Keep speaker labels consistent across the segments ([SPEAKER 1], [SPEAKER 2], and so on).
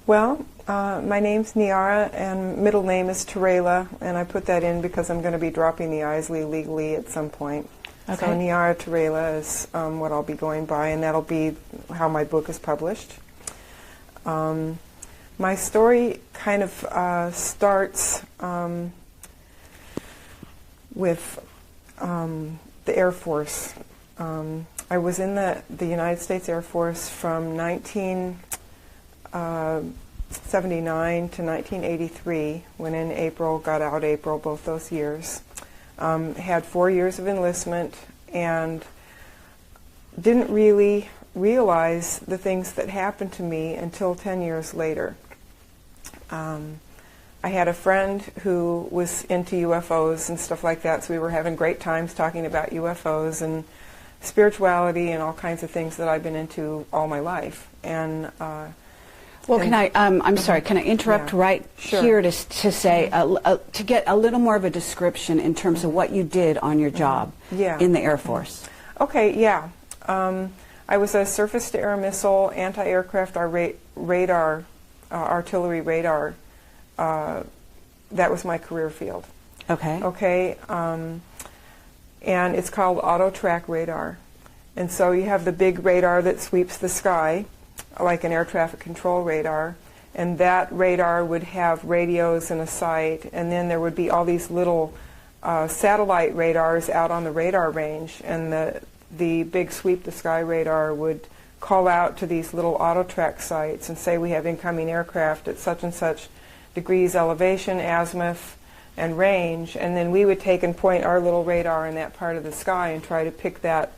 [SPEAKER 1] Well, my name's Niara, and middle name is Terela, and I put that in because I'm going to be dropping the Isley legally at some point.
[SPEAKER 2] Okay.
[SPEAKER 1] So Niara Terela is what I'll be going by, and that'll be how my book is published. My story kind of starts with the Air Force. I was in the United States Air Force from 1979 to 1983, went in April, got out April, both those years. Had 4 years of enlistment and didn't really realize the things that happened to me until 10 years later. I had a friend who was into UFOs and stuff like that, so we were having great times talking about UFOs and spirituality and all kinds of things that I've been into all my life. And
[SPEAKER 2] well, can I? I'm sorry. Can I interrupt here to say to get a little more of a description in terms of what you did on your job in the Air Force?
[SPEAKER 1] Okay. Yeah. I was a surface-to-air missile, anti-aircraft radar, artillery radar. That was my career field.
[SPEAKER 2] Okay.
[SPEAKER 1] Okay. And it's called auto-track radar. And so you have the big radar that sweeps the sky, like an air traffic control radar, and that radar would have radios and a sight, and then there would be all these little satellite radars out on the radar range, and the big sweep the sky radar would call out to these little auto-track sites and say we have incoming aircraft at such and such degrees elevation, azimuth, and range, and then we would take and point our little radar in that part of the sky and try to pick that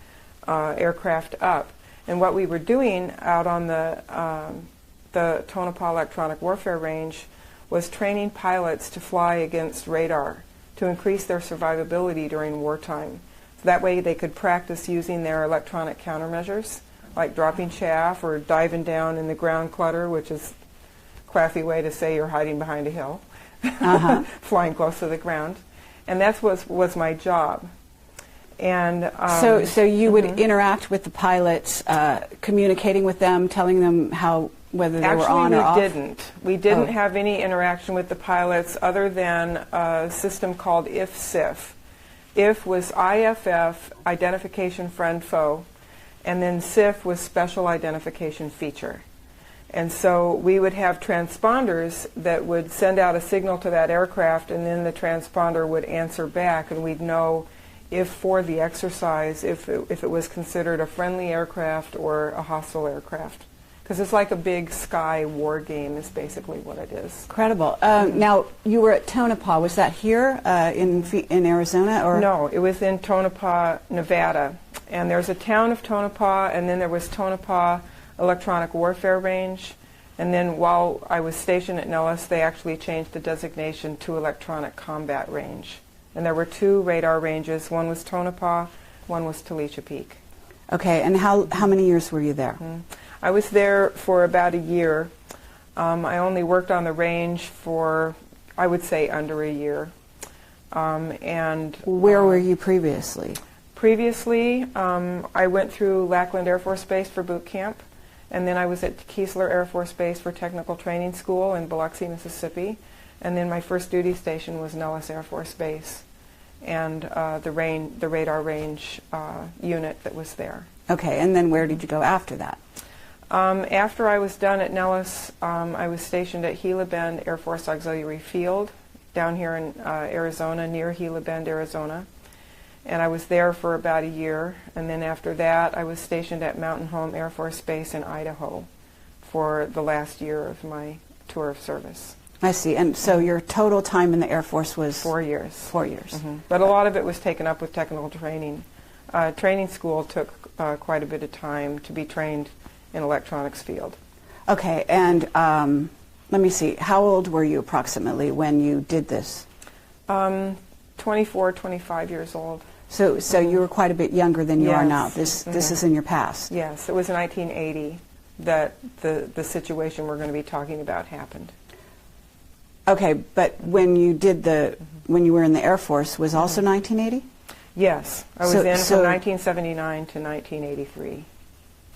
[SPEAKER 1] aircraft up. And what we were doing out on the Tonopah electronic warfare range was training pilots to fly against radar to increase their survivability during wartime. So that way they could practice using their electronic countermeasures, like dropping chaff or diving down in the ground clutter, which is a quaffy way to say you're hiding behind a hill, flying close to the ground. And that was my job. And
[SPEAKER 2] so you would interact with the pilots, communicating with them, telling them whether they were on or off?
[SPEAKER 1] We didn't have any interaction with the pilots other than a system called IF-SIF. IF was IFF, identification friend foe, and then SIF was special identification feature. And so we would have transponders that would send out a signal to that aircraft, and then the transponder would answer back, and we'd know if for the exercise, if it was considered a friendly aircraft or a hostile aircraft. Because it's like a big sky war game is basically what it is.
[SPEAKER 2] Incredible. Now, you were at Tonopah. Was that here in Arizona? Or?
[SPEAKER 1] No, it was in Tonopah, Nevada. And there's a town of Tonopah, and then there was Tonopah Electronic Warfare Range. And then while I was stationed at Nellis, they actually changed the designation to Electronic Combat Range. And there were 2 radar ranges. One was Tonopah, one was Talicia Peak.
[SPEAKER 2] Okay, and how many years were you there?
[SPEAKER 1] I was there for about a year. I only worked on the range for, I would say, under a year. And
[SPEAKER 2] where were you previously?
[SPEAKER 1] Previously, I went through Lackland Air Force Base for boot camp, and then I was at Keesler Air Force Base for technical training school in Biloxi, Mississippi. And then my first duty station was Nellis Air Force Base, and the radar range unit that was there.
[SPEAKER 2] Okay, and then where did you go after that?
[SPEAKER 1] After I was done at Nellis, I was stationed at Gila Bend Air Force Auxiliary Field down here in Arizona, near Gila Bend, Arizona. And I was there for about a year, and then after that I was stationed at Mountain Home Air Force Base in Idaho for the last year of my tour of service.
[SPEAKER 2] I see. And so your total time in the Air Force was?
[SPEAKER 1] 4 years.
[SPEAKER 2] 4 years.
[SPEAKER 1] But a lot of it was taken up with technical training. Training school took quite a bit of time to be trained in electronics field.
[SPEAKER 2] Okay, and let me see. How old were you approximately when you did this?
[SPEAKER 1] 24, 25 years old.
[SPEAKER 2] So you were quite a bit younger than you are now. This is in your past.
[SPEAKER 1] Yes, it was in 1980 that the situation we're going to be talking about happened.
[SPEAKER 2] Okay, but when you did when you were in the Air Force, was also 1980?
[SPEAKER 1] Yes, I was in from 1979 to 1983.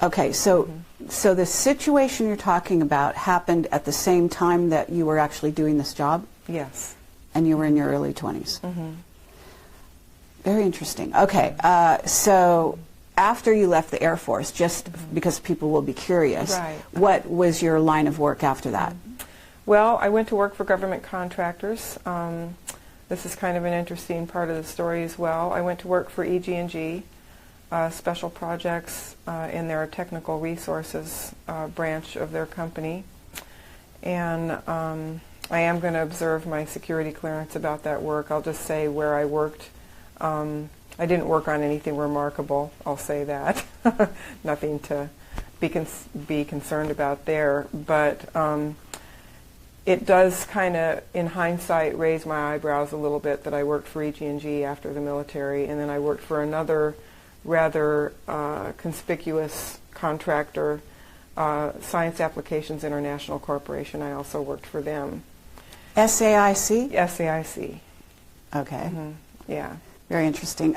[SPEAKER 2] Okay, so so the situation you're talking about happened at the same time that you were actually doing this job?
[SPEAKER 1] Yes.
[SPEAKER 2] And you were in your early 20s? Very interesting. Okay, so after you left the Air Force, just because people will be curious, what was your line of work after that?
[SPEAKER 1] Well, I went to work for government contractors. This is kind of an interesting part of the story as well. I went to work for EG&G, special projects in their technical resources branch of their company. And I am going to observe my security clearance about that work. I'll just say where I worked. I didn't work on anything remarkable, I'll say that. Nothing to be concerned about there. But it does kind of, in hindsight, raise my eyebrows a little bit that I worked for EG&G after the military, and then I worked for another rather conspicuous contractor, Science Applications International Corporation. I also worked for them.
[SPEAKER 2] SAIC?
[SPEAKER 1] SAIC.
[SPEAKER 2] Okay.
[SPEAKER 1] Yeah.
[SPEAKER 2] Very interesting.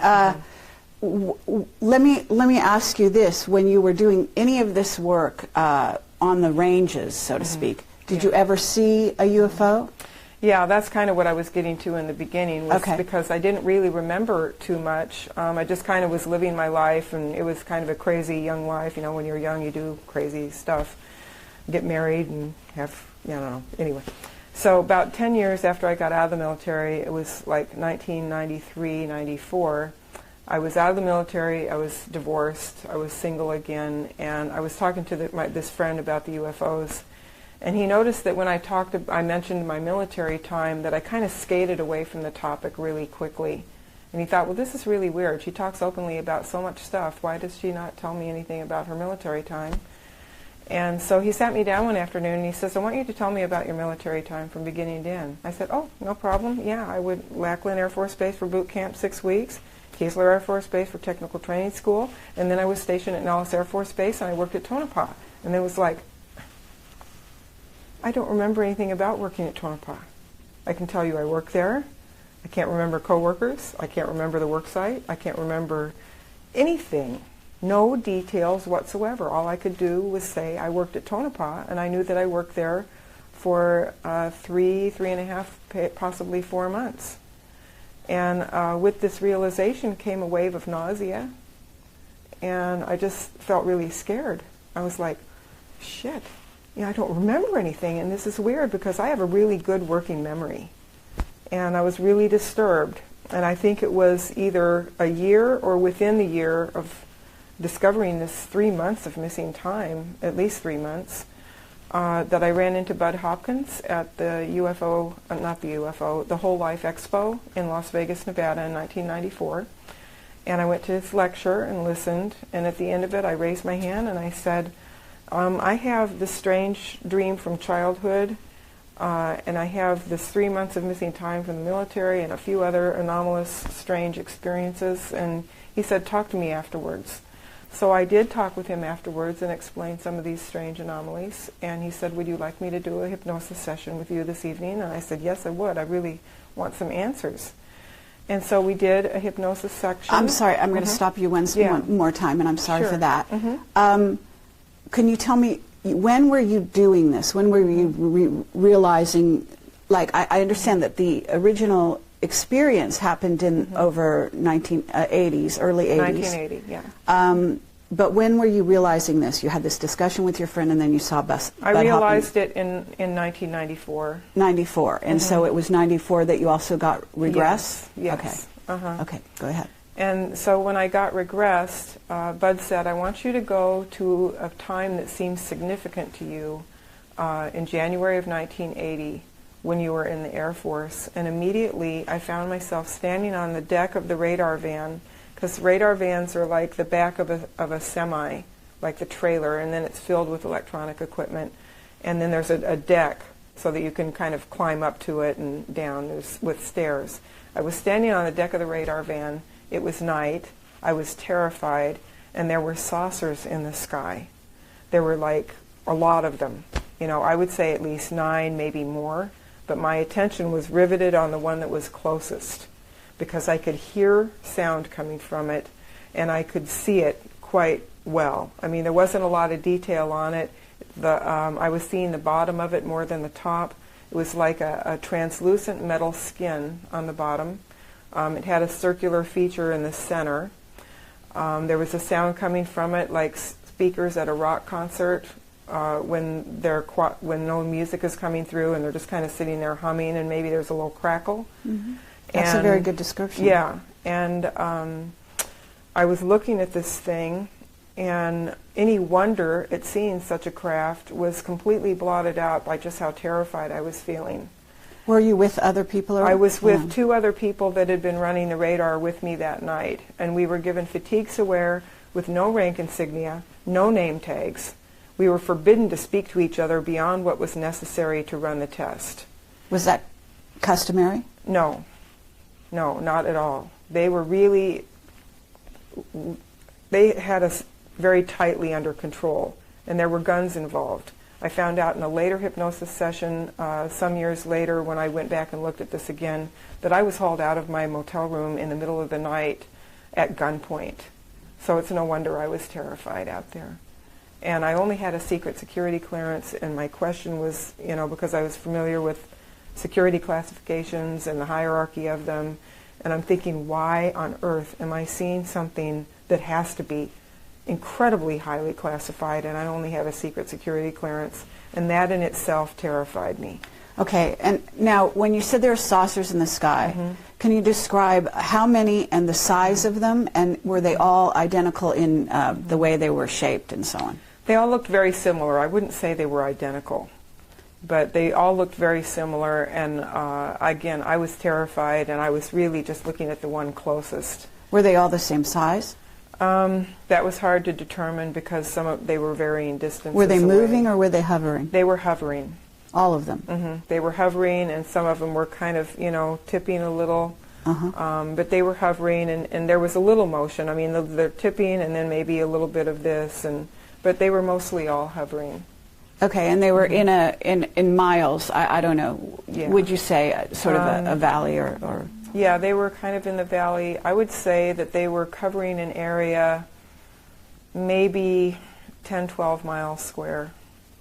[SPEAKER 2] Let me ask you this: when you were doing any of this work on the ranges, so to speak, did you ever see a UFO?
[SPEAKER 1] Yeah, that's kind of what I was getting to in the beginning, was because I didn't really remember too much. I just kind of was living my life, and it was kind of a crazy young life. You know, when you're young, you do crazy stuff, get married, and have, I don't know, anyway. So about 10 years after I got out of the military, it was like 1993, 94, I was out of the military, I was divorced, I was single again, and I was talking to this friend about the UFOs. And he noticed that when I mentioned my military time, that I kind of skated away from the topic really quickly. And he thought, well, this is really weird. She talks openly about so much stuff. Why does she not tell me anything about her military time? And so he sat me down one afternoon and he says, I want you to tell me about your military time from beginning to end. I said, oh, no problem. Yeah, I would Lackland Air Force Base for boot camp 6 weeks, Keesler Air Force Base for technical training school, and then I was stationed at Nellis Air Force Base and I worked at Tonopah. And it was like, I don't remember anything about working at Tonopah. I can tell you I worked there. I can't remember coworkers. I can't remember the work site. I can't remember anything. No details whatsoever. All I could do was say I worked at Tonopah, and I knew that I worked there for 3.5, possibly 4 months. And with this realization came a wave of nausea, and I just felt really scared. I was like, shit. I don't remember anything, and this is weird because I have a really good working memory. And I was really disturbed. And I think it was either a year or within the year of discovering this 3 months of missing time, at least 3 months, that I ran into Bud Hopkins at the the Whole Life Expo in Las Vegas, Nevada in 1994. And I went to his lecture and listened, and at the end of it I raised my hand and I said, I have this strange dream from childhood, and I have this 3 months of missing time from the military and a few other anomalous, strange experiences. And he said, talk to me afterwards. So I did talk with him afterwards and explain some of these strange anomalies. And he said, would you like me to do a hypnosis session with you this evening? And I said, yes, I would. I really want some answers. And so we did a hypnosis section.
[SPEAKER 2] I'm sorry, I'm going to stop you one more time, and I'm sorry for that. Can you tell me, when were you doing this? When were you realizing, like, I understand that the original experience happened in over 1980s, early 80s.
[SPEAKER 1] 1980, yeah.
[SPEAKER 2] But when were you realizing this? You had this discussion with your friend and then you saw Bud
[SPEAKER 1] I realized it in 1994.
[SPEAKER 2] 94, and so it was 94 that you also got regress?
[SPEAKER 1] Yes.
[SPEAKER 2] Okay. Okay, go ahead.
[SPEAKER 1] And so when I got regressed, Bud said, I want you to go to a time that seems significant to you in January of 1980 when you were in the Air Force. And immediately I found myself standing on the deck of the radar van, because radar vans are like the back of a semi, like the trailer, and then it's filled with electronic equipment. And then there's a deck so that you can kind of climb up to it and down with stairs. I was standing on the deck of the radar van. It was night. I was terrified, and there were saucers in the sky. There were like a lot of them. I would say at least 9, maybe more, but my attention was riveted on the one that was closest because I could hear sound coming from it, and I could see it quite well. I mean, there wasn't a lot of detail on it. I was seeing the bottom of it more than the top. It was like a translucent metal skin on the bottom. It had a circular feature in the center. There was a sound coming from it like speakers at a rock concert when no music is coming through and they're just kind of sitting there humming and maybe there's a little crackle.
[SPEAKER 2] Mm-hmm. That's a very good description.
[SPEAKER 1] Yeah, and I was looking at this thing, and any wonder at seeing such a craft was completely blotted out by just how terrified I was feeling.
[SPEAKER 2] Were you with other people?
[SPEAKER 1] I was with two other people that had been running the radar with me that night, and we were given fatigues aware with no rank insignia, no name tags. We were forbidden to speak to each other beyond what was necessary to run the test.
[SPEAKER 2] Was that customary?
[SPEAKER 1] No, not at all. They were really, they had us very tightly under control, and there were guns involved. I found out in a later hypnosis session, some years later when I went back and looked at this again, that I was hauled out of my motel room in the middle of the night at gunpoint. So it's no wonder I was terrified out there. And I only had a secret security clearance, and my question was, because I was familiar with security classifications and the hierarchy of them, and I'm thinking, why on earth am I seeing something that has to be incredibly highly classified, and I only have a secret security clearance, and that in itself terrified me.
[SPEAKER 2] Okay, and now when you said there are saucers in the sky,
[SPEAKER 1] mm-hmm.
[SPEAKER 2] Can you describe how many and the size of them, and were they all identical in the way they were shaped and so on?
[SPEAKER 1] They all looked very similar. I wouldn't say they were identical, but they all looked very similar, and again, I was terrified, and I was really just looking at the one closest.
[SPEAKER 2] Were they all the same size?
[SPEAKER 1] That was hard to determine because they were varying distances
[SPEAKER 2] Were they moving
[SPEAKER 1] away.
[SPEAKER 2] or were they hovering?
[SPEAKER 1] They were hovering.
[SPEAKER 2] All of them?
[SPEAKER 1] Mm-hmm. They were hovering, and some of them were kind of, tipping a little.
[SPEAKER 2] Uh-huh.
[SPEAKER 1] But they were hovering, and there was a little motion. I mean, they're tipping, and then maybe a little bit of this, but they were mostly all hovering.
[SPEAKER 2] Okay, and they were in miles. I don't know.
[SPEAKER 1] Yeah.
[SPEAKER 2] Would you say sort of a valley or?
[SPEAKER 1] Yeah, they were kind of in the valley. I would say that they were covering an area maybe 10, 12 miles square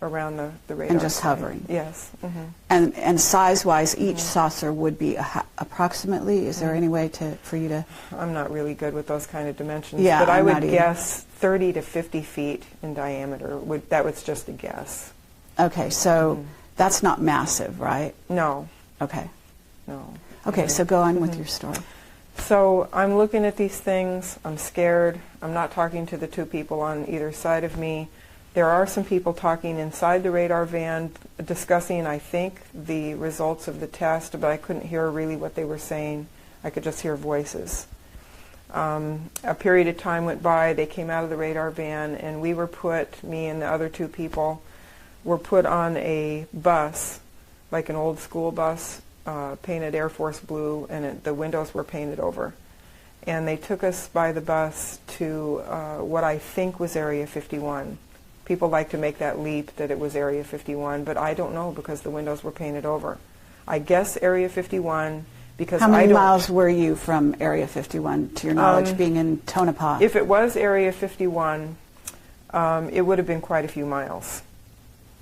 [SPEAKER 1] around the radar.
[SPEAKER 2] And just
[SPEAKER 1] site.
[SPEAKER 2] hovering?
[SPEAKER 1] Yes. Mm-hmm.
[SPEAKER 2] And size-wise, each saucer would be approximately, is there any way for you to?
[SPEAKER 1] I'm not really good with those kind of dimensions,
[SPEAKER 2] yeah,
[SPEAKER 1] but I
[SPEAKER 2] I'm
[SPEAKER 1] would
[SPEAKER 2] not
[SPEAKER 1] guess 30 to 50 feet in diameter. That was just a guess.
[SPEAKER 2] Okay, so that's not massive, right?
[SPEAKER 1] No.
[SPEAKER 2] Okay.
[SPEAKER 1] No.
[SPEAKER 2] Okay, so go on with your story.
[SPEAKER 1] So I'm looking at these things. I'm scared. I'm not talking to the two people on either side of me. There are some people talking inside the radar van discussing, I think, the results of the test, but I couldn't hear really what they were saying. I could just hear voices. A period of time went by. They came out of the radar van, and we were me and the other two people, were put on a bus, like an old school bus, painted Air Force blue, and the windows were painted over. And they took us by the bus to what I think was Area 51. People like to make that leap that it was Area 51, but I don't know because the windows were painted over. I guess Area 51 because
[SPEAKER 2] How many miles were you from Area 51, to your knowledge, being in Tonopah?
[SPEAKER 1] If it was Area 51, it would have been quite a few miles.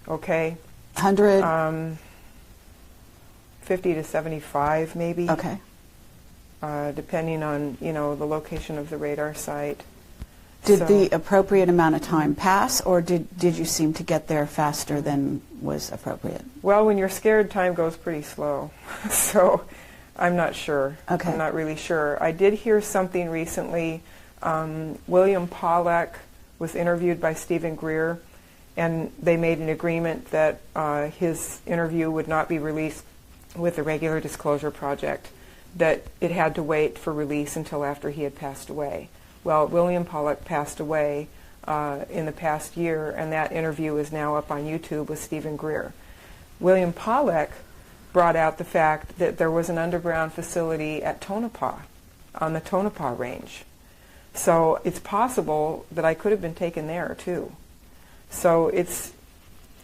[SPEAKER 1] Okay?
[SPEAKER 2] 100?
[SPEAKER 1] 50 to 75 maybe.
[SPEAKER 2] Okay.
[SPEAKER 1] Depending on, the location of the radar site.
[SPEAKER 2] Did the appropriate amount of time pass, or did you seem to get there faster than was appropriate?
[SPEAKER 1] Well, when you're scared, time goes pretty slow. So I'm not sure.
[SPEAKER 2] Okay.
[SPEAKER 1] I'm not really sure. I did hear something recently. William Pollack was interviewed by Stephen Greer, and they made an agreement that his interview would not be released with the Regular Disclosure Project, that it had to wait for release until after he had passed away. Well, William Pollack passed away in the past year, and that interview is now up on YouTube with Stephen Greer. William Pollack brought out the fact that there was an underground facility at Tonopah, on the Tonopah Range. So it's possible that I could have been taken there, too. So it's,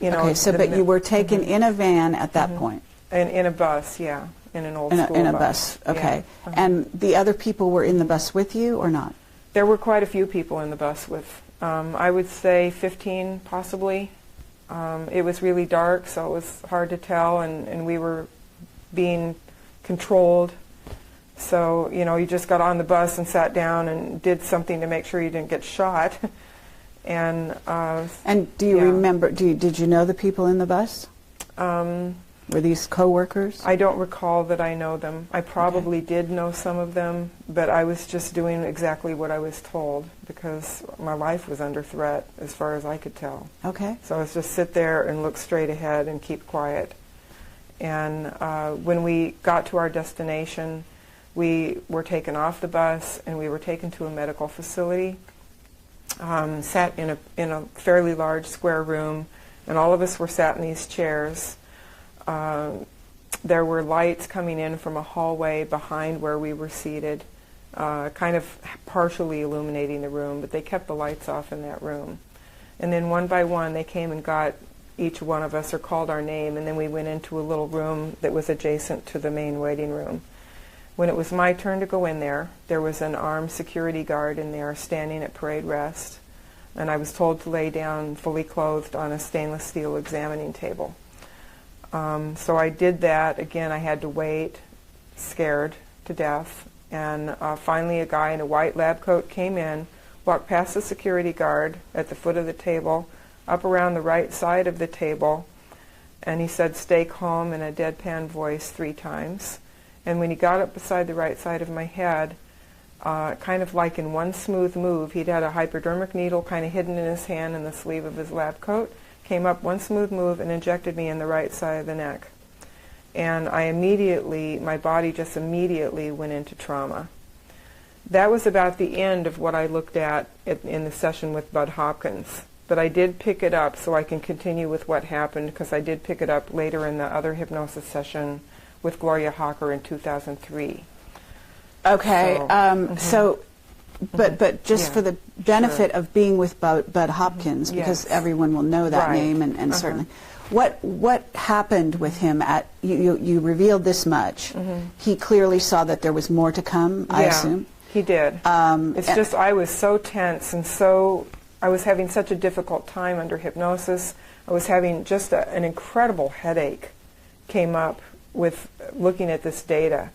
[SPEAKER 2] Okay, so but you were taken in a van at that point?
[SPEAKER 1] In a bus, yeah, in an old school bus.
[SPEAKER 2] In a bus, okay. Yeah. And the other people were in the bus with you or not?
[SPEAKER 1] There were quite a few people in the bus with I would say 15 possibly. It was really dark, so it was hard to tell, and we were being controlled. So, you know, you just got on the bus and sat down and did something to make sure you didn't get shot. And
[SPEAKER 2] do you remember, did you know the people in the bus? Were these co-workers?
[SPEAKER 1] I don't recall that I know them. I probably did know some of them, but I was just doing exactly what I was told because my life was under threat as far as I could tell.
[SPEAKER 2] Okay.
[SPEAKER 1] So I was just sit there and look straight ahead and keep quiet. And when we got to our destination, we were taken off the bus and we were taken to a medical facility, sat in a fairly large square room, and all of us were sat in these chairs. There were lights coming in from a hallway behind where we were seated, kind of partially illuminating the room, but they kept the lights off in that room. And then one by one they came and got each one of us or called our name, and then we went into a little room that was adjacent to the main waiting room. When it was my turn to go in there, there was an armed security guard in there standing at parade rest, and I was told to lay down fully clothed on a stainless steel examining table. So I did that. Again, I had to wait, scared to death, and finally a guy in a white lab coat came in, walked past the security guard at the foot of the table, up around the right side of the table, and he said, "Stay calm," in a deadpan voice 3 times. And when he got up beside the right side of my head, kind of like in one smooth move, he'd had a hypodermic needle kind of hidden in his hand in the sleeve of his lab coat, came up one smooth move and injected me in the right side of the neck. And my body just immediately went into trauma. That was about the end of what I looked at in the session with Bud Hopkins. But I did pick it up so I can continue with what happened, because I did pick it up later in the other hypnosis session with Gloria Hawker in 2003.
[SPEAKER 2] Okay, but just for the benefit of being with Bud Hopkins, because everyone will know that name, and certainly, what happened with him? You revealed this much. He clearly saw that there was more to come. I assume
[SPEAKER 1] he did. It's just I was so tense and I was having such a difficult time under hypnosis. I was having just an incredible headache came up with looking at this data.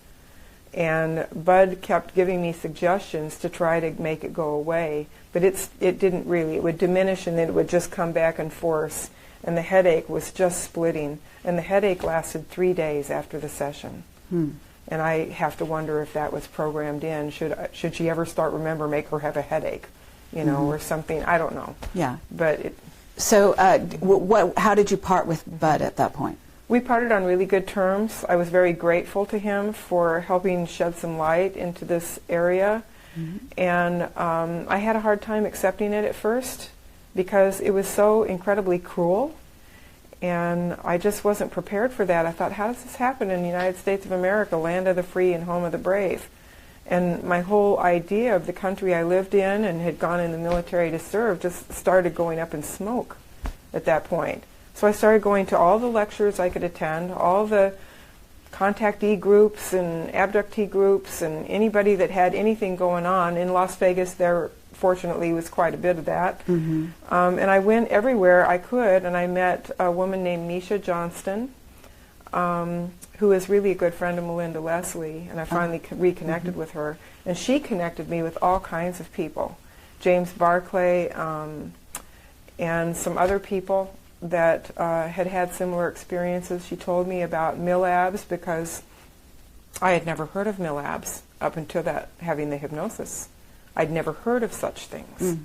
[SPEAKER 1] And Bud kept giving me suggestions to try to make it go away, but it didn't really. It would diminish and then it would just come back in force, and the headache was just splitting. And the headache lasted 3 days after the session. And I have to wonder if that was programmed in. Should she ever start make her have a headache, or something? I don't know. Yeah. But
[SPEAKER 2] so, how did you part with Bud at that point?
[SPEAKER 1] We parted on really good terms. I was very grateful to him for helping shed some light into this area. And I had a hard time accepting it at first because it was so incredibly cruel. And I just wasn't prepared for that. I thought, how does this happen in the United States of America, land of the free and home of the brave? And my whole idea of the country I lived in and had gone in the military to serve just started going up in smoke at that point. So I started going to all the lectures I could attend, all the contactee groups and abductee groups, and anybody that had anything going on. In Las Vegas, there fortunately was quite a bit of that. And I went everywhere I could, and I met a woman named Misha Johnston, who is really a good friend of Melinda Leslie, and I finally reconnected with her. And she connected me with all kinds of people, James Barclay, and some other people that had similar experiences. She told me about MILABs because I had never heard of MILABs up until having the hypnosis. I'd never heard of such things.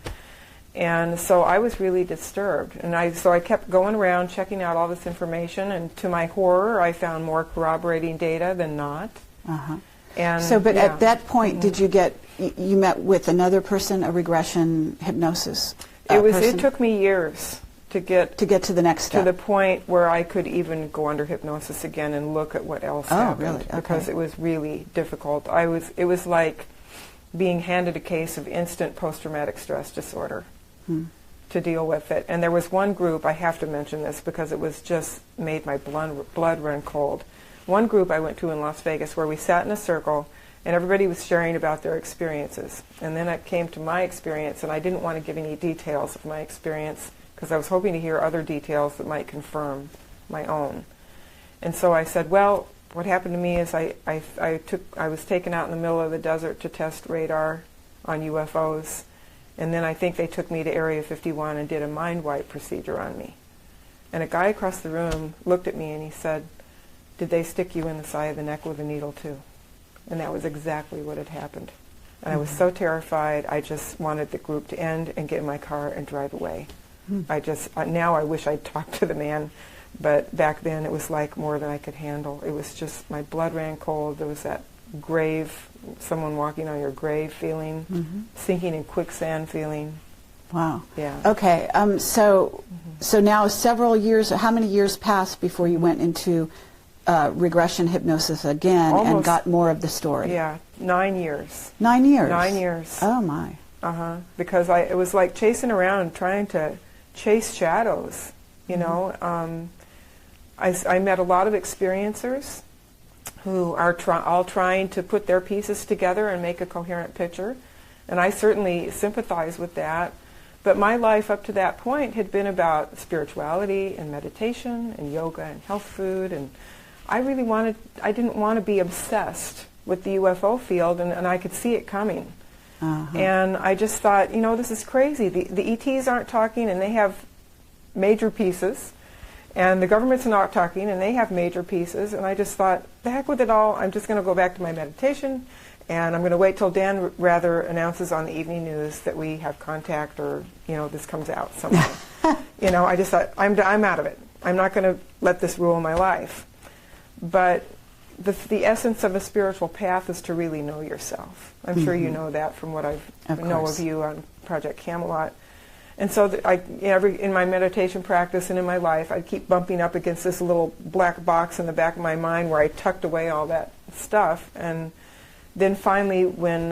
[SPEAKER 1] And so I was really disturbed. And so I kept going around checking out all this information, and to my horror, I found more corroborating data than not. And
[SPEAKER 2] so, but at that point, did you met with another person, a regression hypnosis person?
[SPEAKER 1] It took me years to get
[SPEAKER 2] to the next step,
[SPEAKER 1] to the point where I could even go under hypnosis again and look at what else happened.
[SPEAKER 2] Really? Okay.
[SPEAKER 1] Because it was really difficult. It was like being handed a case of instant post-traumatic stress disorder to deal with it. And there was one group, I have to mention this because it was just made my blood run cold. One group I went to in Las Vegas where we sat in a circle And everybody was sharing about their experiences. And then it came to my experience, and I didn't want to give any details of my experience because I was hoping to hear other details that might confirm my own. And so I said, well, what happened to me is I was taken out in the middle of the desert to test radar on UFOs, and then I think they took me to Area 51 and did a mind wipe procedure on me. And a guy across the room looked at me and he said, did they stick you in the side of the neck with a needle too? And that was exactly what had happened. And I was so terrified, I just wanted the group to end and get in my car and drive away. Now I wish I'd talked to the man, but back then it was like more than I could handle. It was just, my blood ran cold. There was that grave, someone walking on your grave feeling, sinking in quicksand feeling.
[SPEAKER 2] Wow.
[SPEAKER 1] Yeah.
[SPEAKER 2] Okay. So now several years, how many years passed before you went into regression hypnosis again and got more of the story?
[SPEAKER 1] Yeah, 9 years.
[SPEAKER 2] 9 years?
[SPEAKER 1] 9 years.
[SPEAKER 2] Oh, my.
[SPEAKER 1] Because it was like chasing around, trying to chase shadows, you know. I met a lot of experiencers who are all trying to put their pieces together and make a coherent picture, and I certainly sympathize with that. But my life up to that point had been about spirituality and meditation and yoga and health food, and I didn't want to be obsessed with the UFO field, and I could see it coming. And I just thought, you know, this is crazy. The ETs aren't talking, and they have major pieces, and the government's not talking, and they have major pieces, and I just thought, the heck with it all, I'm just going to go back to my meditation, and I'm going to wait till Dan Rather announces on the evening news that we have contact, or, you know, this comes out somewhere. You know, I just thought, I'm out of it. I'm not going to let this rule my life. But the essence of a spiritual path is to really know yourself. I'm sure you know that from what I know of you on Project Camelot. And so in my meditation practice and in my life, I'd keep bumping up against this little black box in the back of my mind where I tucked away all that stuff. And then finally, when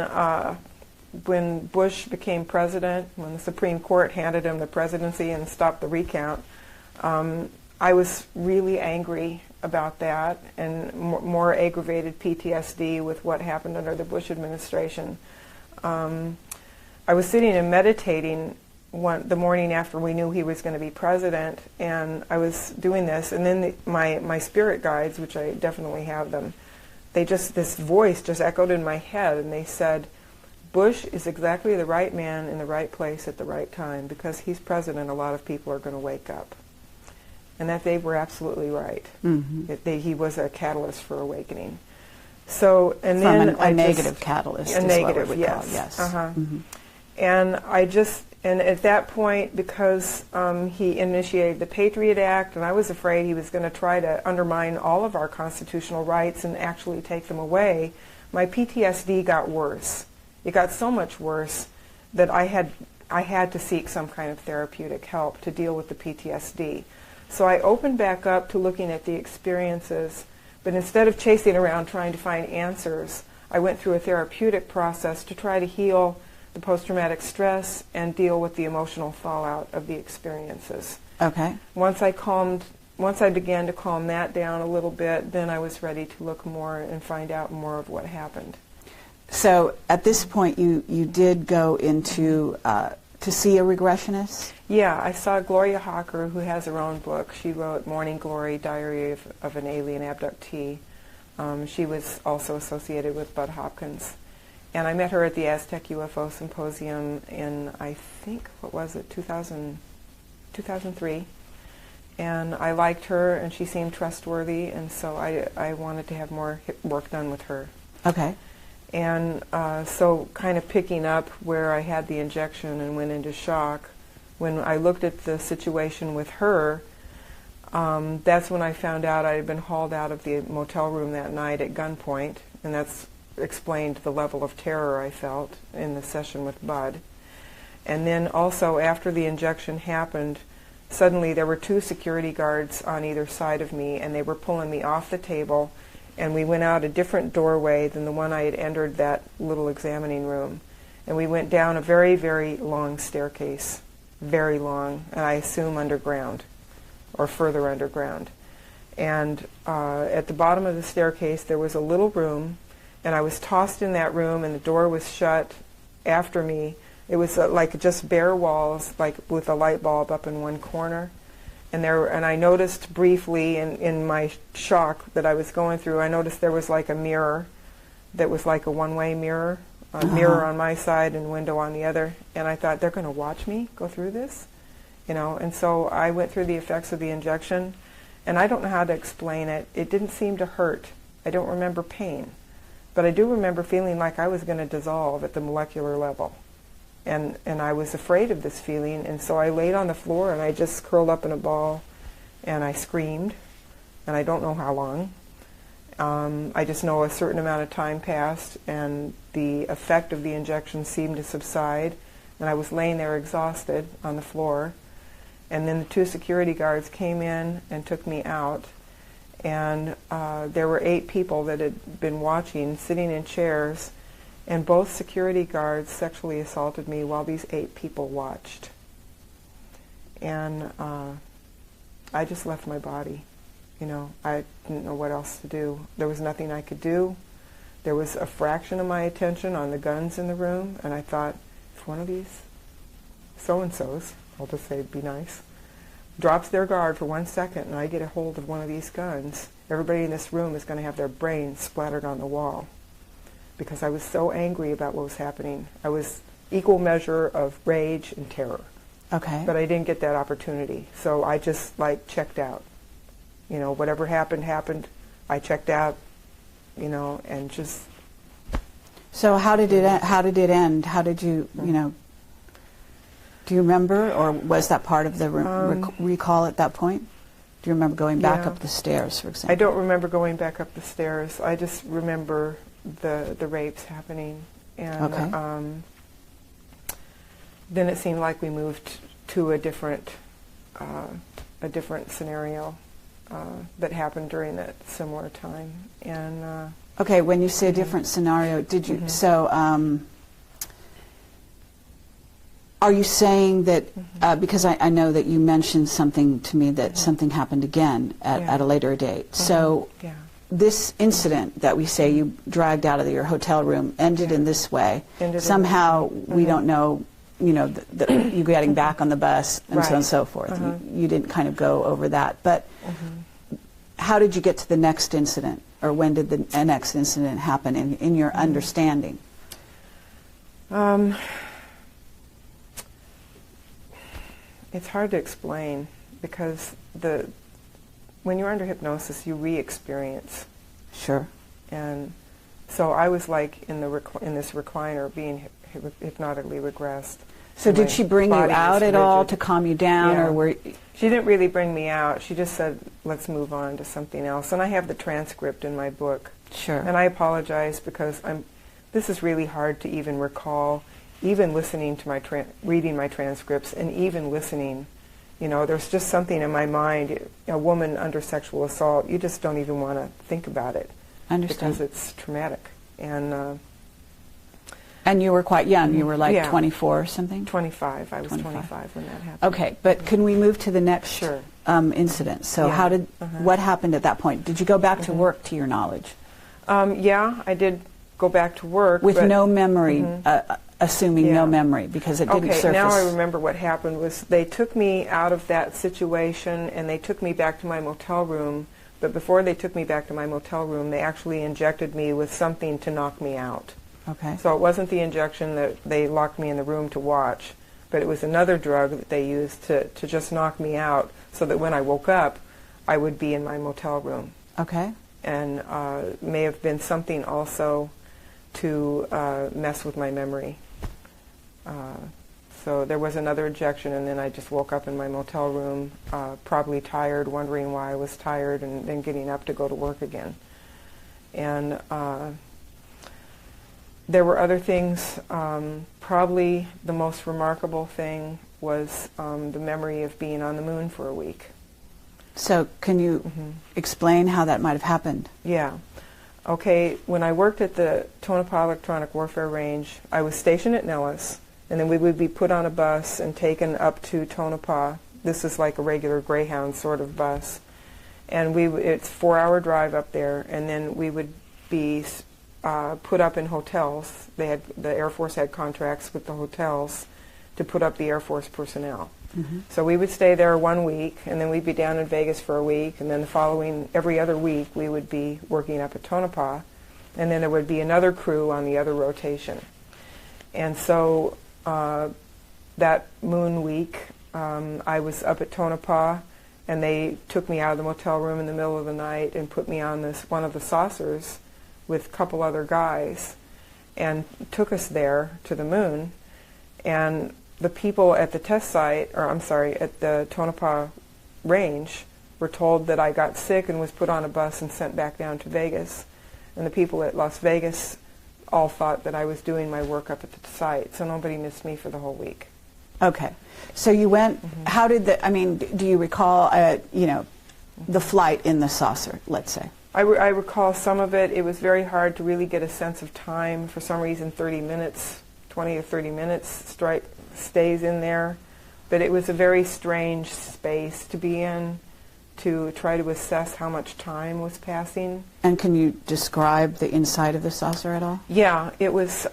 [SPEAKER 1] Bush became president, when the Supreme Court handed him the presidency and stopped the recount, I was really angry about that, and more aggravated PTSD with what happened under the Bush administration. I was sitting and meditating the morning after we knew he was going to be president, and I was doing this, and then my spirit guides, which I definitely have them, this voice just echoed in my head, and they said, Bush is exactly the right man in the right place at the right time. Because he's president, a lot of people are going to wake up. And that they were absolutely right. He was a catalyst for awakening. So, and
[SPEAKER 2] from
[SPEAKER 1] then
[SPEAKER 2] a negative catalyst.
[SPEAKER 1] A negative, yes. And at that point, because he initiated the Patriot Act, and I was afraid he was going to try to undermine all of our constitutional rights and actually take them away, my PTSD got worse. It got so much worse that I had to seek some kind of therapeutic help to deal with the PTSD. So I opened back up to looking at the experiences, but instead of chasing around trying to find answers, I went through a therapeutic process to try to heal the post-traumatic stress and deal with the emotional fallout of the experiences.
[SPEAKER 2] Okay.
[SPEAKER 1] Once I began to calm that down a little bit, then I was ready to look more and find out more of what happened.
[SPEAKER 2] So at this point, you did go into to see a regressionist?
[SPEAKER 1] Yeah, I saw Gloria Hawker, who has her own book. She wrote Morning Glory, Diary of an Alien Abductee. She was also associated with Bud Hopkins. And I met her at the Aztec UFO Symposium in, I think, 2003. And I liked her, and she seemed trustworthy, and so I wanted to have more work done with her.
[SPEAKER 2] Okay.
[SPEAKER 1] And so kind of picking up where I had the injection and went into shock, when I looked at the situation with her, that's when I found out I had been hauled out of the motel room that night at gunpoint, and that's explained the level of terror I felt in the session with Bud. And then also after the injection happened, suddenly there were 2 security guards on either side of me, and they were pulling me off the table, and we went out a different doorway than the one I had entered that little examining room. And we went down a very, very long staircase, very long, and I assume underground, or further underground. And at the bottom of the staircase there was a little room, And I was tossed in that room, and the door was shut after me. It was like just bare walls, like with a light bulb up in one corner. And I noticed briefly in my shock that I was going through, I noticed there was like a mirror that was like a one-way mirror, a mirror on my side and window on the other. And I thought, they're going to watch me go through this? You know, and so I went through the effects of the injection, and I don't know how to explain it. It didn't seem to hurt. I don't remember pain. But I do remember feeling like I was going to dissolve at the molecular level. And I was afraid of this feeling, and so I laid on the floor and I just curled up in a ball and I screamed, and I don't know how long. I just know a certain amount of time passed and the effect of the injection seemed to subside, and I was laying there exhausted on the floor. And then the 2 security guards came in and took me out, and there were 8 people that had been watching, sitting in chairs. And both security guards sexually assaulted me while these 8 people watched. And I just left my body. You know, I didn't know what else to do. There was nothing I could do. There was a fraction of my attention on the guns in the room, and I thought, if one of these so-and-sos, I'll just say be nice, drops their guard for 1 second and I get a hold of one of these guns, everybody in this room is going to have their brains splattered on the wall. Because I was so angry about what was happening. I was equal measure of rage and terror.
[SPEAKER 2] Okay.
[SPEAKER 1] But I didn't get that opportunity. So I just like checked out. You know, whatever happened, happened. I checked out, you know, and just...
[SPEAKER 2] So how did it end? How did you, you know, do you remember, or was that part of the recall at that point? Do you remember going back up the stairs, for example?
[SPEAKER 1] I don't remember going back up the stairs. I just remember the rapes happening, and then it seemed like we moved to a different scenario that happened during that similar time. And
[SPEAKER 2] okay, when you say a different scenario, did you so? Are you saying that because I know that you mentioned something to me that something happened again at a later date? So. This incident that we say you dragged out of your hotel room ended in this way. Somehow we don't know, you know, you getting back on the bus and so on and so forth. You didn't kind of go over that. But how did you get to the next incident, or when did the next incident happen in your understanding?
[SPEAKER 1] It's hard to explain because when you're under hypnosis, you re-experience.
[SPEAKER 2] Sure.
[SPEAKER 1] And so I was like in this recliner being hypnotically regressed.
[SPEAKER 2] So did she bring you out at all to calm you down, or were?
[SPEAKER 1] She didn't really bring me out. She just said, let's move on to something else. And I have the transcript in my book.
[SPEAKER 2] Sure.
[SPEAKER 1] And I apologize because this is really hard to even recall, even listening to reading my transcripts and even listening. You know, there's just something in my mind, a woman under sexual assault, you just don't even want to think about it.
[SPEAKER 2] I understand.
[SPEAKER 1] Because it's traumatic. And
[SPEAKER 2] you were quite young. You were like 24 or something?
[SPEAKER 1] 25. I was 25 when that happened.
[SPEAKER 2] Okay, but can we move to the next incident? So how did, what happened at that point? Did you go back to work, to your knowledge?
[SPEAKER 1] Yeah, I did go back to work.
[SPEAKER 2] With no memory, assuming no memory, because it didn't surface.
[SPEAKER 1] Okay, now I remember what happened was they took me out of that situation and they took me back to my motel room, but before they took me back to my motel room, they actually injected me with something to knock me out.
[SPEAKER 2] Okay.
[SPEAKER 1] So it wasn't the injection that they locked me in the room to watch, but it was another drug that they used to just knock me out so that when I woke up, I would be in my motel room.
[SPEAKER 2] Okay.
[SPEAKER 1] And may have been something also to mess with my memory. So there was another injection, and then I just woke up in my motel room, probably tired, wondering why I was tired, and then getting up to go to work again. And there were other things. Probably the most remarkable thing was the memory of being on the moon for a week.
[SPEAKER 2] So can you explain how that might have happened?
[SPEAKER 1] Yeah. Okay, when I worked at the Tonopah Electronic Warfare Range, I was stationed at Nellis, and then we would be put on a bus and taken up to Tonopah. This is like a regular Greyhound sort of bus. And it's a 4-hour drive up there, and then we would be put up in hotels. The Air Force had contracts with the hotels to put up the Air Force personnel.
[SPEAKER 2] Mm-hmm.
[SPEAKER 1] So we would stay there 1 week, and then we'd be down in Vegas for a week, and then every other week we would be working up at Tonopah, and then there would be another crew on the other rotation. And so that moon week, I was up at Tonopah, and they took me out of the motel room in the middle of the night and put me on one of the saucers with a couple other guys, and took us there to the moon. And the people at the test site, at the Tonopah range, were told that I got sick and was put on a bus and sent back down to Vegas. And the people at Las Vegas all thought that I was doing my work up at the site, so nobody missed me for the whole week.
[SPEAKER 2] Okay. So you went, how did do you recall, the flight in the saucer, let's say?
[SPEAKER 1] I recall some of it. It was very hard to really get a sense of time. For some reason, 20 or 30 minutes stays in there. But it was a very strange space to be in, to try to assess how much time was passing.
[SPEAKER 2] And can you describe the inside of the saucer at all?
[SPEAKER 1] Yeah, it was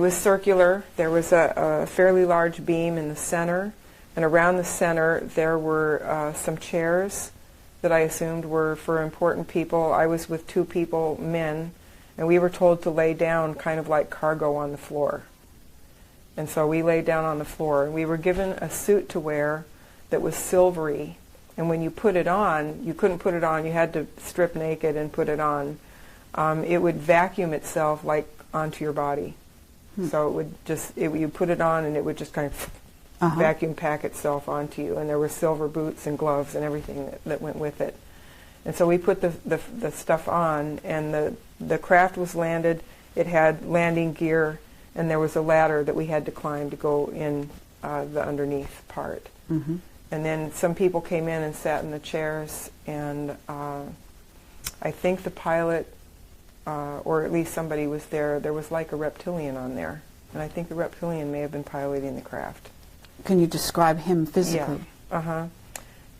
[SPEAKER 1] circular. There was a fairly large beam in the center, and around the center there were some chairs that I assumed were for important people. I was with 2 people, men, and we were told to lay down kind of like cargo on the floor. And so we laid down on the floor, and we were given a suit to wear that was silvery. And when you put it on, you couldn't put it on, you had to strip naked and put it on. It would vacuum itself like onto your body. So it would you put it on and it would just kind of vacuum pack itself onto you. And there were silver boots and gloves and everything that went with it. And so we put the stuff on, and the craft was landed. It had landing gear, and there was a ladder that we had to climb to go in the underneath part.
[SPEAKER 2] Mm-hmm.
[SPEAKER 1] And then some people came in and sat in the chairs, and I think the pilot, or at least somebody was there, there was like a reptilian on there. And I think the reptilian may have been piloting the craft.
[SPEAKER 2] Can you describe him physically?
[SPEAKER 1] Yeah.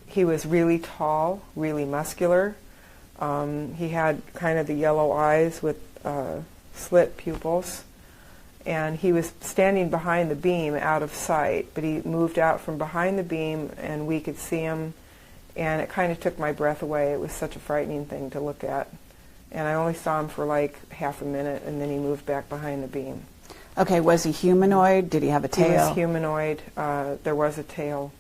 [SPEAKER 1] He was really tall, really muscular. He had kind of the yellow eyes with slit pupils. And he was standing behind the beam out of sight, but he moved out from behind the beam and we could see him, and it kind of took my breath away. It was such a frightening thing to look at. And I only saw him for like half a minute, and then he moved back behind the beam.
[SPEAKER 2] Okay, was he humanoid? Did he have a tail?
[SPEAKER 1] He was humanoid. There was a tail.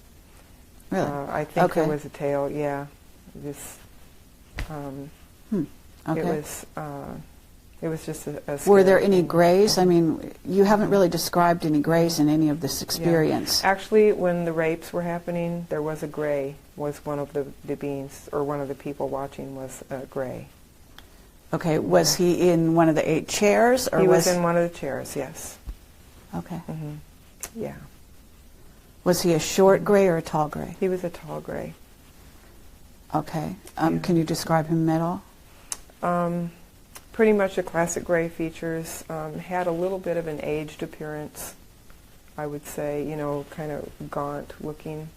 [SPEAKER 2] Really?
[SPEAKER 1] I think there was a tail, yeah.
[SPEAKER 2] Okay.
[SPEAKER 1] It was just a
[SPEAKER 2] Were there any
[SPEAKER 1] thing.
[SPEAKER 2] Greys? I mean, you haven't really described any Greys in any of this experience.
[SPEAKER 1] Yeah. Actually, when the rapes were happening, there was a Grey, was one of the beings, or one of the people watching was a Grey.
[SPEAKER 2] Okay, was he in one of the 8 chairs? Or
[SPEAKER 1] he was in one of the chairs, yes.
[SPEAKER 2] Okay.
[SPEAKER 1] Mm-hmm. Yeah.
[SPEAKER 2] Was he a short Grey or a tall Grey?
[SPEAKER 1] He was a tall Grey.
[SPEAKER 2] Okay. Can you describe him at all?
[SPEAKER 1] Pretty much the classic Grey features. Had a little bit of an aged appearance, I would say, kind of gaunt looking.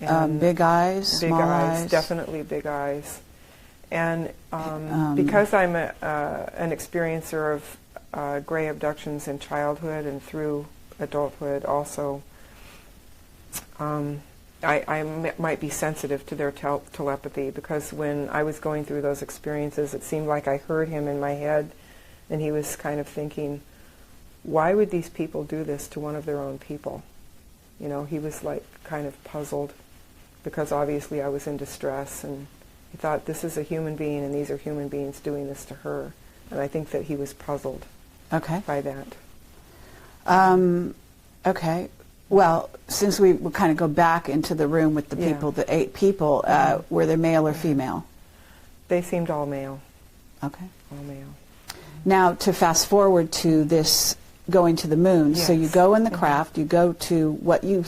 [SPEAKER 1] And
[SPEAKER 2] big eyes, small eyes?
[SPEAKER 1] Definitely big eyes. And because I'm an experiencer of Grey abductions in childhood and through adulthood also, I might be sensitive to their telepathy, because when I was going through those experiences, it seemed like I heard him in my head, and he was kind of thinking, why would these people do this to one of their own people? He was like kind of puzzled, because obviously I was in distress, and he thought, this is a human being, and these are human beings doing this to her. And I think that he was puzzled by that.
[SPEAKER 2] Okay. Well, since we kind of go back into the room with the people, the 8 people, were they male or female?
[SPEAKER 1] They seemed all male.
[SPEAKER 2] Okay.
[SPEAKER 1] All male.
[SPEAKER 2] Now, to fast forward to this going to the moon, so you go in the craft, you go to what you...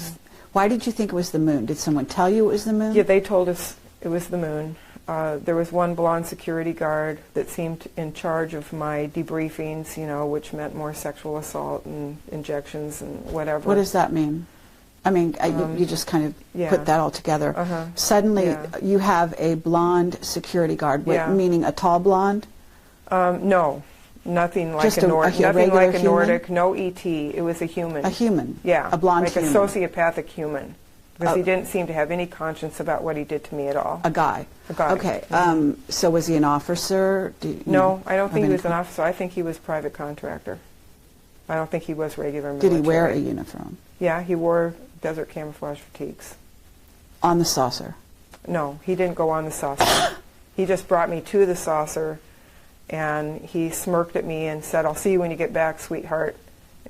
[SPEAKER 2] Why did you think it was the moon? Did someone tell you it was the moon?
[SPEAKER 1] Yeah, they told us it was the moon. There was one blonde security guard that seemed in charge of my debriefings, which meant more sexual assault and injections and whatever.
[SPEAKER 2] What does that mean? I mean, you just kind of put that all together. Suddenly, you have a blonde security guard, meaning a tall blonde?
[SPEAKER 1] No. Nothing like
[SPEAKER 2] Just
[SPEAKER 1] a Nordic. Nothing like a
[SPEAKER 2] human?
[SPEAKER 1] Nordic. No ET. It was a human.
[SPEAKER 2] A human.
[SPEAKER 1] Yeah.
[SPEAKER 2] A blonde
[SPEAKER 1] like
[SPEAKER 2] human.
[SPEAKER 1] Like a sociopathic human. Because he didn't seem to have any conscience about what he did to me at all.
[SPEAKER 2] A guy.
[SPEAKER 1] A guy.
[SPEAKER 2] Okay. So was he an officer?
[SPEAKER 1] No, I don't think he was an officer. I think he was private contractor. I don't think he was regular military.
[SPEAKER 2] Did he wear a uniform?
[SPEAKER 1] Yeah, he wore desert camouflage fatigues.
[SPEAKER 2] On the saucer?
[SPEAKER 1] No, he didn't go on the saucer. He just brought me to the saucer, and he smirked at me and said, "I'll see you when you get back, sweetheart.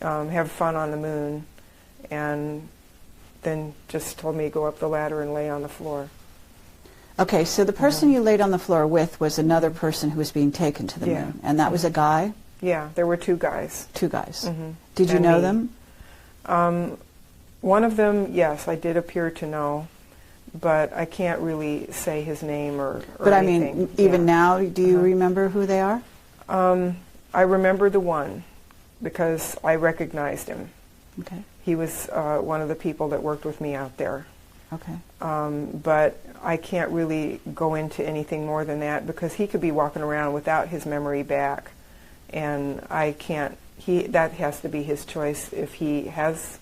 [SPEAKER 1] Have fun on the moon." And then just told me to go up the ladder and lay on the floor.
[SPEAKER 2] Okay, so the person you laid on the floor with was another person who was being taken to the moon, and that was a guy?
[SPEAKER 1] Yeah, there were two guys.
[SPEAKER 2] Two guys. Did you know them?
[SPEAKER 1] One of them, yes, I did appear to know, but I can't really say his name or
[SPEAKER 2] but
[SPEAKER 1] anything.
[SPEAKER 2] I mean, even now, do you remember who they are?
[SPEAKER 1] I remember the one because I recognized him.
[SPEAKER 2] Okay.
[SPEAKER 1] He was one of the people that worked with me out there.
[SPEAKER 2] Okay.
[SPEAKER 1] But I can't really go into anything more than that because he could be walking around without his memory back, and I can't. That has to be his choice. If he has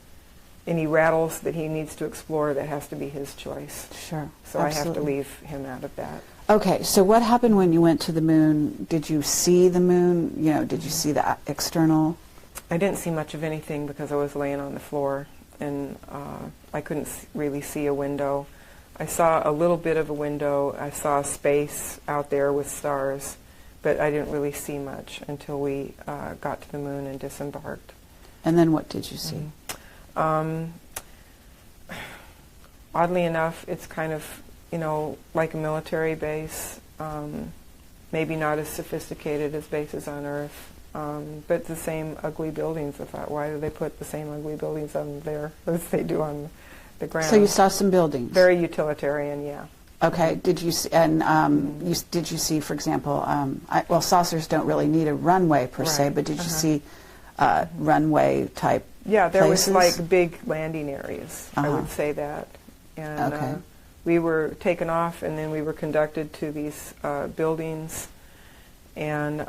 [SPEAKER 1] any rattles that he needs to explore, that has to be his choice.
[SPEAKER 2] Sure.
[SPEAKER 1] So absolutely. I have to leave him out of that.
[SPEAKER 2] Okay, so what happened when you went to the moon? Did you see the moon? You know, did you see the external?
[SPEAKER 1] I didn't see much of anything because I was laying on the floor, and I couldn't really see a window. I saw a little bit of a window. I saw space out there with stars, but I didn't really see much until we got to the moon and disembarked.
[SPEAKER 2] And then what did you see?
[SPEAKER 1] Oddly enough, it's kind of, like a military base, maybe not as sophisticated as bases on Earth, but the same ugly buildings. I thought, why do they put the same ugly buildings on there as they do on the ground?
[SPEAKER 2] So you saw some buildings?
[SPEAKER 1] Very utilitarian, yeah.
[SPEAKER 2] Okay. Did you see, did you see, for example, well, saucers don't really need a runway per se, but did you see runway type
[SPEAKER 1] Yeah, there
[SPEAKER 2] places?
[SPEAKER 1] was like big landing areas, I would say that. And we were taken off, and then we were conducted to these buildings, and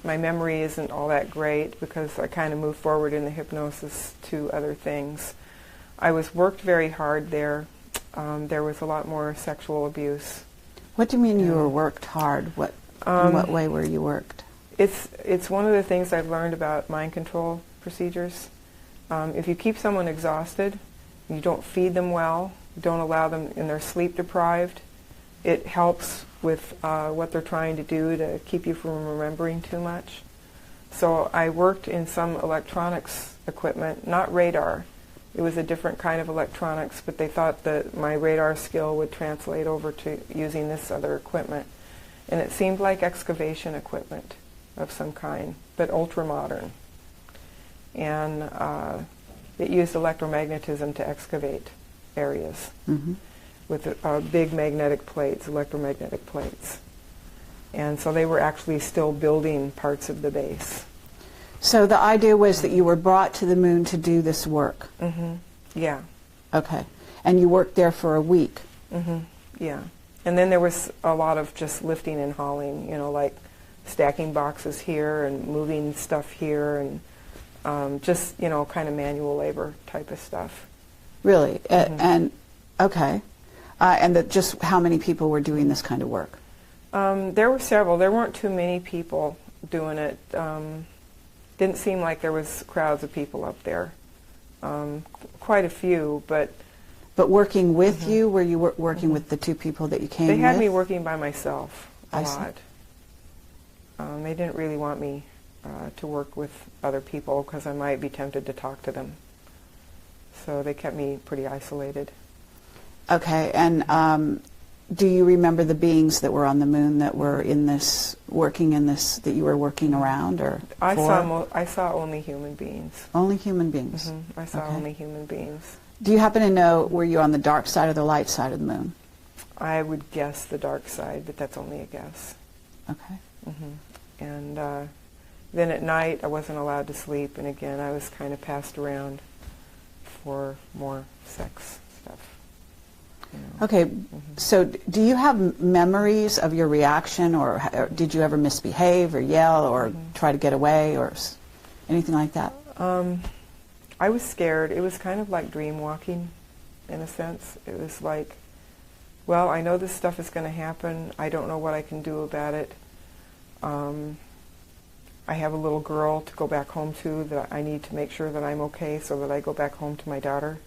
[SPEAKER 1] my memory isn't all that great because I kind of moved forward in the hypnosis to other things. I was worked very hard there. There was a lot more sexual abuse.
[SPEAKER 2] What do you mean you were worked hard? In what way were you worked?
[SPEAKER 1] It's one of the things I've learned about mind control procedures. If you keep someone exhausted, you don't feed them well, you don't allow them, and they're sleep deprived, it helps with what they're trying to do to keep you from remembering too much. So I worked in some electronics equipment, not radar. It was a different kind of electronics, but they thought that my radar skill would translate over to using this other equipment. And it seemed like excavation equipment of some kind, but ultra-modern. And it used electromagnetism to excavate areas with big magnetic plates, electromagnetic plates. And so they were actually still building parts of the base.
[SPEAKER 2] So the idea was that you were brought to the moon to do this work?
[SPEAKER 1] Yeah.
[SPEAKER 2] Okay. And you worked there for a week?
[SPEAKER 1] Yeah. And then there was a lot of just lifting and hauling, like stacking boxes here and moving stuff here and just, kind of manual labor type of stuff.
[SPEAKER 2] Really? And, okay. And just how many people were doing this kind of work?
[SPEAKER 1] There were several. There weren't too many people doing it. Didn't seem like there was crowds of people up there. Quite a few, but...
[SPEAKER 2] But working with you, were you working with the two people that you came with?
[SPEAKER 1] They had me working by myself a
[SPEAKER 2] I see.
[SPEAKER 1] lot. They didn't really want me to work with other people because I might be tempted to talk to them. So they kept me pretty isolated.
[SPEAKER 2] Okay, and do you remember the beings that were on the moon that were in this, working in this, that you were working around, or
[SPEAKER 1] I saw only human beings.
[SPEAKER 2] Only human beings?
[SPEAKER 1] I saw only human beings.
[SPEAKER 2] Do you happen to know, were you on the dark side or the light side of the moon?
[SPEAKER 1] I would guess the dark side, but that's only a guess.
[SPEAKER 2] Okay.
[SPEAKER 1] And then at night I wasn't allowed to sleep, and again I was kind of passed around for more sex stuff.
[SPEAKER 2] Okay, so do you have memories of your reaction, or did you ever misbehave or yell or try to get away or anything like that?
[SPEAKER 1] I was scared. It was kind of like dream walking, in a sense. It was like, well, I know this stuff is going to happen. I don't know what I can do about it. I have a little girl to go back home to that I need to make sure that I'm okay so that I go back home to my daughter.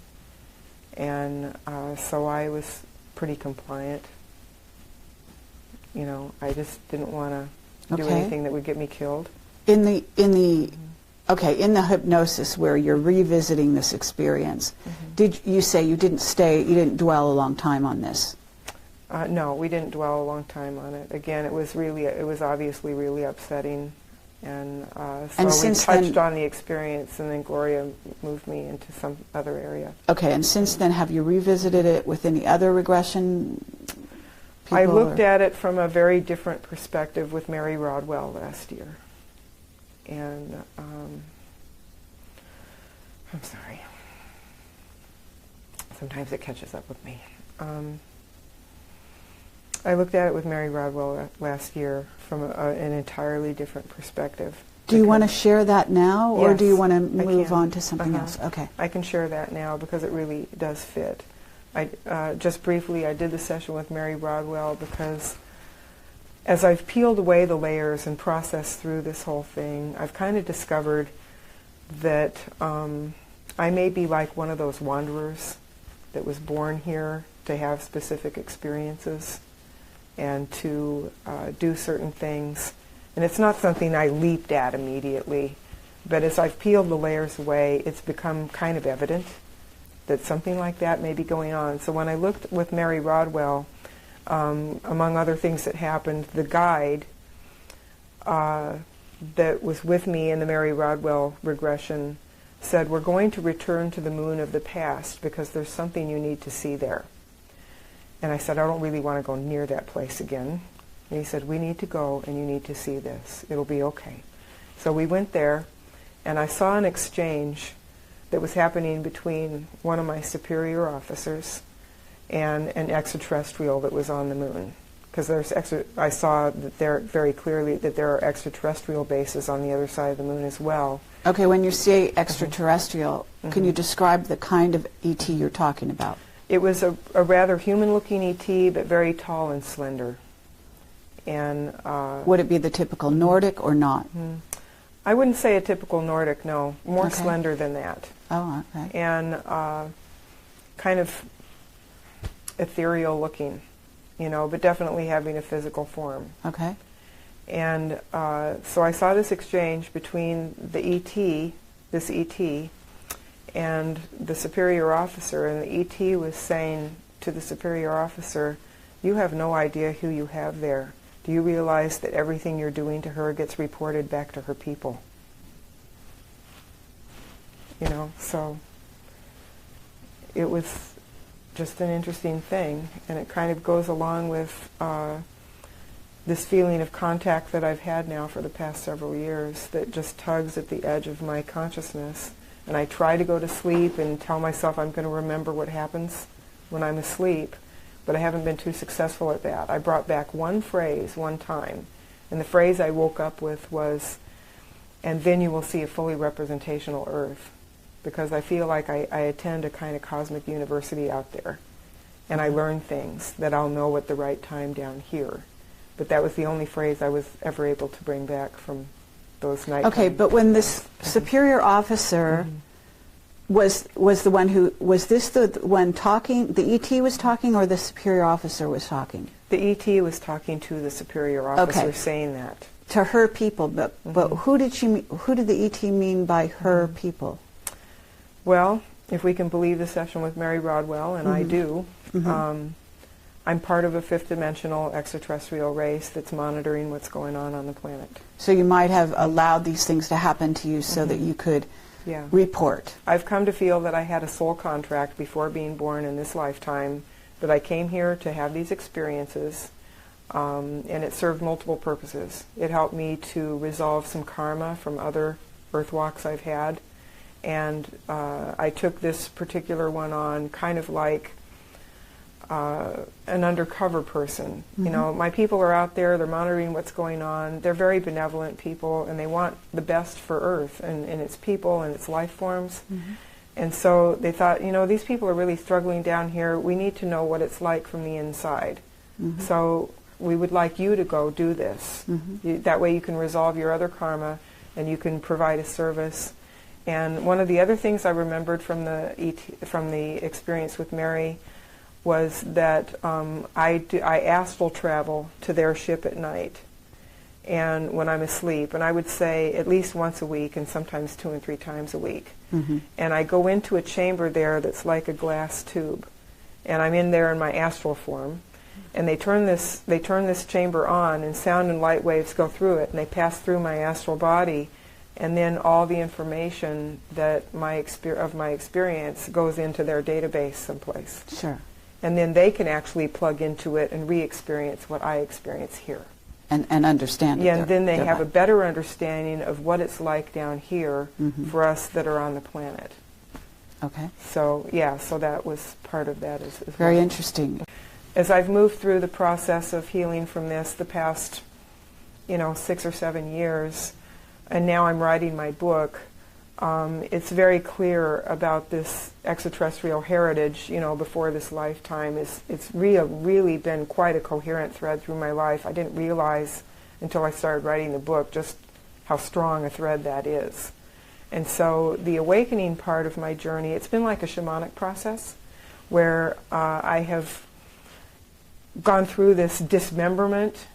[SPEAKER 1] And so I was pretty compliant. You know, I just didn't want to do anything that would get me killed.
[SPEAKER 2] In the hypnosis where you're revisiting this experience, did you say you didn't dwell a long time on this?
[SPEAKER 1] No, we didn't dwell a long time on it. Again, it was obviously really upsetting. And so we touched on the experience, and then Gloria moved me into some other area.
[SPEAKER 2] Okay, and since then, have you revisited it with any other regression people?
[SPEAKER 1] I looked at it from a very different perspective with Mary Rodwell last year. And I'm sorry. Sometimes it catches up with me. I looked at it with Mary Rodwell last year from an entirely different perspective.
[SPEAKER 2] Do you want to share that now, or do you want to move on to something else? Okay.
[SPEAKER 1] I can share that now because it really does fit. Just briefly, I did the session with Mary Rodwell because as I've peeled away the layers and processed through this whole thing, I've kind of discovered that I may be like one of those wanderers that was born here to have specific experiences and to do certain things. And it's not something I leaped at immediately, but as I've peeled the layers away, it's become kind of evident that something like that may be going on. So when I looked with Mary Rodwell, among other things that happened, the guide that was with me in the Mary Rodwell regression said, we're going to return to the moon of the past because there's something you need to see there. And I said, I don't really want to go near that place again. And he said, we need to go and you need to see this. It'll be okay. So we went there, and I saw an exchange that was happening between one of my superior officers and an extraterrestrial that was on the moon. Because I saw that there very clearly that there are extraterrestrial bases on the other side of the moon as well.
[SPEAKER 2] Okay, when you say extraterrestrial, can you describe the kind of ET you're talking about?
[SPEAKER 1] It was a rather human-looking ET, but very tall and slender. And
[SPEAKER 2] would it be the typical Nordic or not?
[SPEAKER 1] I wouldn't say a typical Nordic, no. More slender than that.
[SPEAKER 2] Oh, okay.
[SPEAKER 1] And kind of ethereal looking, you know, but definitely having a physical form.
[SPEAKER 2] Okay.
[SPEAKER 1] And so I saw this exchange between the ET, this ET, and the superior officer, and the ET was saying to the superior officer, you have no idea who you have there. Do you realize that everything you're doing to her gets reported back to her people? You know, so it was just an interesting thing, and it kind of goes along with this feeling of contact that I've had now for the past several years that just tugs at the edge of my consciousness. And I try to go to sleep and tell myself I'm going to remember what happens when I'm asleep, but I haven't been too successful at that. I brought back one phrase one time, and the phrase I woke up with was, and then you will see a fully representational Earth, because I feel like I attend a kind of cosmic university out there, and I learn things that I'll know at the right time down here. But that was the only phrase I was ever able to bring back from those nights.
[SPEAKER 2] Okay, but when this superior officer was the one who, was this the one talking, the ET was talking, or the superior officer was talking?
[SPEAKER 1] The ET was talking to the superior officer, saying that.
[SPEAKER 2] To her people, but who did the ET mean by her people?
[SPEAKER 1] Well, if we can believe the session with Mary Rodwell, and I do, I'm part of a fifth-dimensional extraterrestrial race that's monitoring what's going on the planet.
[SPEAKER 2] So you might have allowed these things to happen to you so that you could report.
[SPEAKER 1] I've come to feel that I had a soul contract before being born in this lifetime, that I came here to have these experiences, and it served multiple purposes. It helped me to resolve some karma from other earth walks I've had, and I took this particular one on kind of like an undercover person. You know, my people are out there, they're monitoring what's going on, they're very benevolent people, and they want the best for Earth and its people and its life forms. And so they thought, you know, these people are really struggling down here, we need to know what it's like from the inside. So we would like you to go do this. That way you can resolve your other karma and you can provide a service. And one of the other things I remembered from the experience with Mary was that I astral travel to their ship at night, and when I'm asleep, and I would say at least once a week, and sometimes 2 and 3 times a week. And I go into a chamber there that's like a glass tube, and I'm in there in my astral form, and they turn this chamber on, and sound and light waves go through it, and they pass through my astral body. And then all the information that of my experience goes into their database someplace.
[SPEAKER 2] Sure.
[SPEAKER 1] And then they can actually plug into it and re-experience what I experience here.
[SPEAKER 2] And understand it.
[SPEAKER 1] Yeah, and then they have a better understanding of what it's like down here for us that are on the planet.
[SPEAKER 2] Okay.
[SPEAKER 1] So, yeah, so that was part of that as
[SPEAKER 2] Very
[SPEAKER 1] well.
[SPEAKER 2] interesting.
[SPEAKER 1] As I've moved through the process of healing from this the past, 6 or 7 years, and now I'm writing my book, it's very clear about this extraterrestrial heritage, before this lifetime. It's really been quite a coherent thread through my life. I didn't realize until I started writing the book just how strong a thread that is. And so the awakening part of my journey, it's been like a shamanic process where I have gone through this dismemberment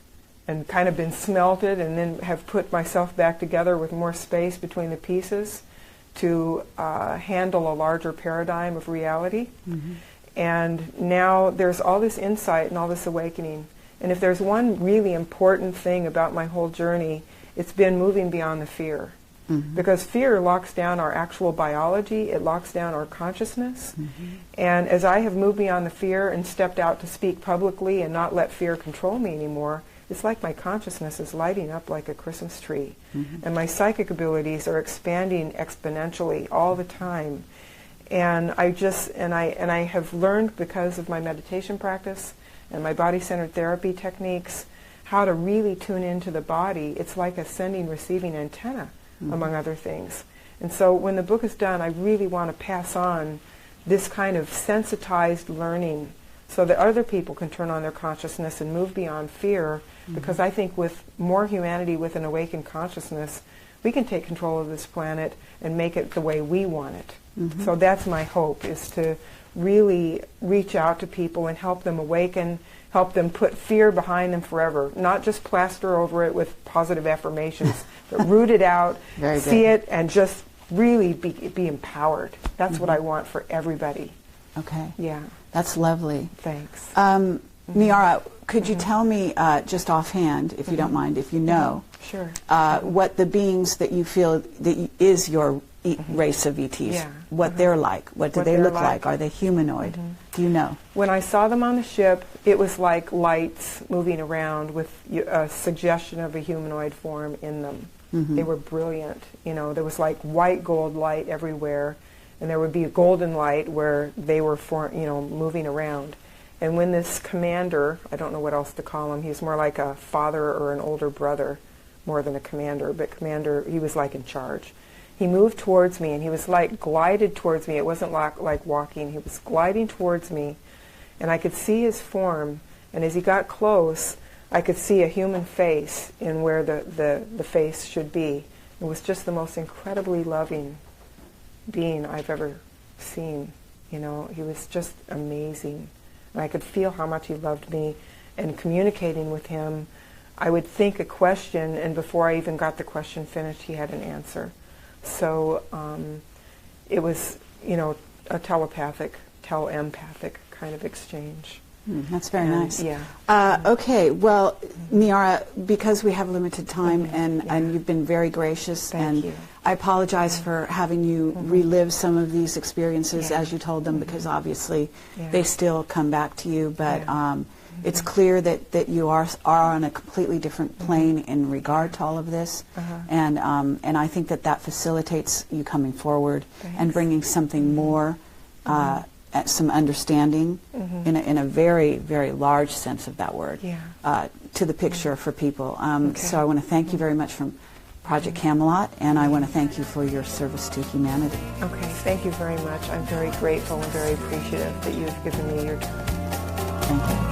[SPEAKER 1] and kind of been smelted, and then have put myself back together with more space between the pieces to handle a larger paradigm of reality. And now there's all this insight and all this awakening. And if there's one really important thing about my whole journey, it's been moving beyond the fear. Because fear locks down our actual biology, it locks down our consciousness. And as I have moved beyond the fear and stepped out to speak publicly and not let fear control me anymore, it's like my consciousness is lighting up like a Christmas tree. And my psychic abilities are expanding exponentially all the time. And I have learned, because of my meditation practice and my body-centered therapy techniques, how to really tune into the body. It's like a sending, receiving antenna, among other things. And so when the book is done, I really want to pass on this kind of sensitized learning so that other people can turn on their consciousness and move beyond fear, because I think with more humanity, with an awakened consciousness, we can take control of this planet and make it the way we want it. So that's my hope, is to really reach out to people and help them awaken, help them put fear behind them forever, not just plaster over it with positive affirmations, but root it out, see it, and just really be empowered. That's what I want for everybody.
[SPEAKER 2] Okay.
[SPEAKER 1] Yeah.
[SPEAKER 2] That's lovely.
[SPEAKER 1] Thanks.
[SPEAKER 2] Niara, could you tell me, just offhand, if you don't mind, if you know,
[SPEAKER 1] Sure.
[SPEAKER 2] What the beings that you feel that is your race of ETs, what they're like? What do they look like? Are they humanoid? Do you know?
[SPEAKER 1] When I saw them on the ship, it was like lights moving around with a suggestion of a humanoid form in them. They were brilliant. There was like white gold light everywhere, and there would be a golden light where they were moving around. And when this commander, I don't know what else to call him, he's more like a father or an older brother more than a commander, but commander, he was like in charge. He moved towards me, and he was like glided towards me. It wasn't like walking, he was gliding towards me, and I could see his form, and as he got close, I could see a human face in where the face should be. It was just the most incredibly loving being I've ever seen. He was just amazing. And I could feel how much he loved me, and communicating with him, I would think a question, and before I even got the question finished, he had an answer. So it was, a telepathic, empathic kind of exchange.
[SPEAKER 2] That's very nice.
[SPEAKER 1] Yeah.
[SPEAKER 2] Okay, well, Niara, because we have limited time, and you've been very gracious,
[SPEAKER 1] Thank you.
[SPEAKER 2] I apologize for having you relive some of these experiences as you told them, because obviously they still come back to you, but it's clear that you are on a completely different plane in regard to all of this, and I think that facilitates you coming forward and bringing something more some understanding in a very, very large sense of that word to the picture for people. So I want to thank you very much from Project Camelot, and I want to thank you for your service to humanity.
[SPEAKER 1] Okay, thank you very much. I'm very grateful and very appreciative that you've given me your time.
[SPEAKER 2] Thank you.